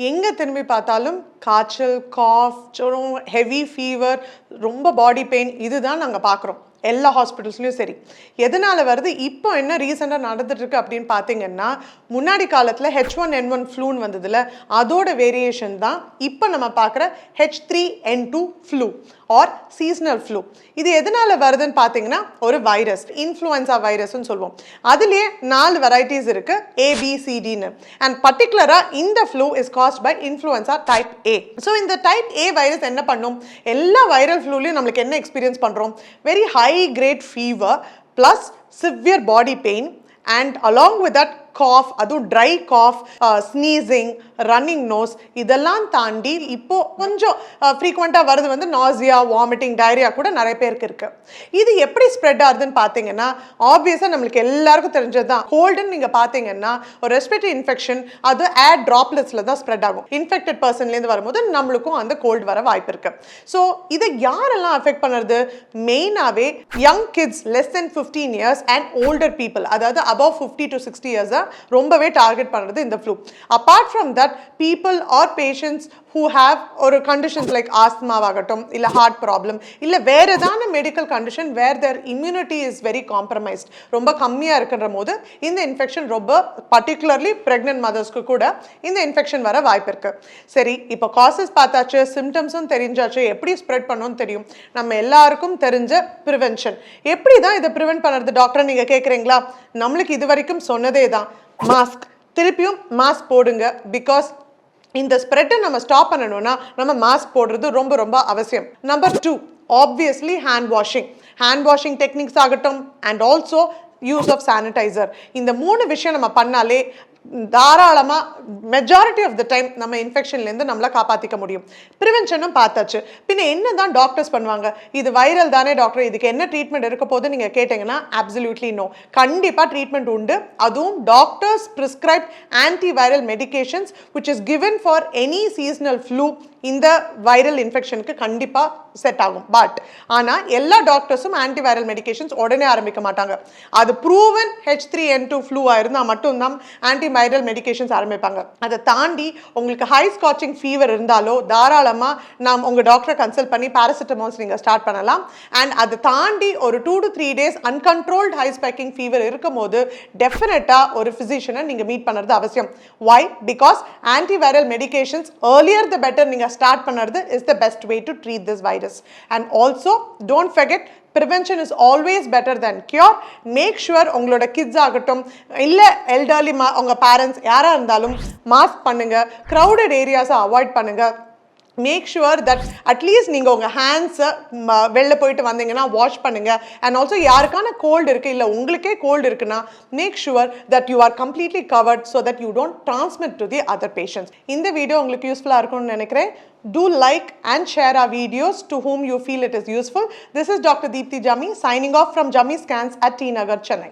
எங்கே திரும்பி பார்த்தாலும் காய்ச்சல், காஃப், ஜுரம், ஹெவி ஃபீவர், ரொம்ப பாடி பெயின் இதுதான் நாங்கள் பார்க்குறோம் எல்லா ஹாஸ்பிட்டல்ஸ்லையும். சரி, எதனால் வருது? இப்போ என்ன ரீசெண்டாக நடந்துட்டுருக்கு அப்படின்னு பார்த்தீங்கன்னா, முன்னாடி காலத்தில் H1N1 ஃப்ளூன்னு வந்ததில்ல, அதோட வேரியேஷன் தான் இப்போ நம்ம பார்க்குற H3N2 flu R seasonal flu. இது எதனால் வருதுன்னு பார்த்தீங்கன்னா, ஒரு வைரஸ், இன்ஃப்ளூயன்சா வைரஸ்ன்னு சொல்லுவோம். அதுலேயே 4 வெரைட்டிஸ் இருக்குது, ABCDன்னு. அண்ட் பர்டிகுலராக இந்த flu is caused by influenza type A. So இந்த டைப் A வைரஸ் என்ன பண்ணும்? எல்லா வைரல் ஃப்ளூலையும் நம்மளுக்கு என்ன எக்ஸ்பீரியன்ஸ் பண்ணுறோம்? Very high grade fever plus severe body pain, and along with that cough, அதுவும் dry cough, sneezing, running nose, இதெல்லாம் தாண்டி இப்போ கொஞ்சம் ஃப்ரீக்வெண்ட்டாக வருது வந்து நாசியா, வாமிட்டிங், டயரியா கூட நிறைய பேருக்கு இருக்குது. இது எப்படி ஸ்ப்ரெட் ஆகுதுன்னு பார்த்தீங்கன்னா, ஆப்வியஸாக நம்மளுக்கு எல்லாருக்கும் தெரிஞ்சது தான். கோல்டுன்னு நீங்கள் பார்த்தீங்கன்னா ஒரு ரெஸ்பிரேட்டரி இன்ஃபெக்ஷன் அது ஏர் ட்ராப்லெட்ஸில் தான் ஸ்ப்ரெட் ஆகும். இன்ஃபெக்டட் பர்சன்லேருந்து வரும்போது நம்மளுக்கும் அந்த கோல்டு வர வாய்ப்பு இருக்குது. ஸோ இதை யாரெல்லாம் அஃபெக்ட் பண்ணுறது? மெயினாகவே young kids less than 15 years and older people, அதாவது above 50 to 60 இயர்ஸ் ரொம்பவே டார்கெட் பண்ணுறது இந்த flu. Apart from that people or patients who have ஒரு கண்டிஷன்ஸ் லைக் ஆஸ்மாவாகட்டும், இல்லை ஹார்ட் ப்ராப்ளம், இல்லை வேறு ஏதான medical condition where their immunity is very compromised, ரொம்ப கம்மியாக இருக்குன்ற போது இந்த இன்ஃபெக்ஷன் ரொம்ப பர்டிகுலர்லி ப்ரெக்னென்ட் மதர்ஸ்க்கு கூட இந்த இன்ஃபெக்ஷன் வர வாய்ப்பு இருக்குது. சரி, இப்போ காசஸ் பார்த்தாச்சு, சிம்டம்ஸும் தெரிஞ்சாச்சு, எப்படி ஸ்ப்ரெட் பண்ணணும்னு தெரியும். நம்ம எல்லாருக்கும் தெரிஞ்ச ப்ரிவென்ஷன். எப்படி தான் இதை ப்ரிவென்ட் பண்ணுறது டாக்டர் நீங்கள் கேட்குறீங்களா? நம்மளுக்கு இது வரைக்கும் சொன்னதே தான், மாஸ்க். திருப்பியும் மாஸ்க் போடுங்க. பிகாஸ் இந்த ஸ்ப்ரெட்டை நம்ம ஸ்டாப் பண்ணணும்னா நம்ம மாஸ்க் போடுறது ரொம்ப ரொம்ப அவசியம். Number 2, obviously hand washing techniques ஆகட்டும், and also use of sanitiser. இந்த 3 விஷயம் நம்ம பண்ணாலே தாராளமாக மெஜாரிட்டி ஆஃப் த டைம் நம்ம இன்ஃபெக்ஷன்லேருந்து நம்மளை காப்பாற்றிக்க முடியும். ப்ரிவென்ஷனும் பார்த்தாச்சு. பின்ன என்ன தான் டாக்டர்ஸ் பண்ணுவாங்க? இது வைரல் தானே டாக்டர், இதுக்கு என்ன ட்ரீட்மெண்ட் இருக்க போது நீங்கள் கேட்டிங்கன்னா, அப்சல்யூட்லி நோ. கண்டிப்பாக ட்ரீட்மெண்ட் உண்டு. அதுவும் doctors prescribed antiviral medications which is given for any seasonal flu இந்த வைரல் இன்ஃபெக்ஷனுக்கு கண்டிப்பாக செட் ஆகும். பட் ஆனால் எல்லா டாக்டர்ஸும் ஆன்டிவைரல் மெடிகேஷன்ஸ் உடனே ஆரம்பிக்க மாட்டாங்க. அது ப்ரூவன் H3N2 ஃப்ளூவாக இருந்தால் மட்டும்தான் ஆன்டிவைரல் மெடிகேஷன்ஸ் ஆரம்பிப்பாங்க. அதை தாண்டி உங்களுக்கு ஹை ஸ்காட்சிங் ஃபீவர் இருந்தாலோ தாராளமாக நாம் உங்கள் டாக்டரை கன்சல்ட் பண்ணி பேராசிட்டமால்ஸ் நீங்கள் ஸ்டார்ட் பண்ணலாம். அண்ட் அதை தாண்டி ஒரு 2 to 3 days uncontrolled high spiking fever இருக்கும் போது டெஃபினட்டாக ஒரு ஃபிசிஷியனை நீங்கள் மீட் பண்ணுறது அவசியம். Why? Because antiviral medications earlier the better நீங்கள் ஸ்டார்ட் பண்ணுறது is the best way to treat this virus. And also don't forget, prevention is always better than cure. Make sure உங்களோட கிட்ஸ் ஆகட்டும், இல்லை எல்டர்லி உங்கள் parents யாராக இருந்தாலும் mask பண்ணுங்கள், crowded ஏரியாஸை அவாய்ட் பண்ணுங்கள். மேக் ஷுவர் தட் அட்லீஸ்ட் நீங்கள் உங்கள் ஹேண்ட்ஸை வெளில போயிட்டு வந்தீங்கன்னா வாஷ் பண்ணுங்கள். அண்ட் ஆல்சோ யாருக்கான கோல்டு இருக்குது, இல்லை உங்களுக்கே கோல்டு இருக்குன்னா make sure that you are completely covered so that you don't transmit to the other patients. இந்த வீடியோ உங்களுக்கு யூஸ்ஃபுல்லாக இருக்கும்னு நினைக்கிறேன். Do like and share our videos to whom you feel it is useful. This is Dr. Deepthi Jammi signing off from Jammi Scans at Nagar, Chennai.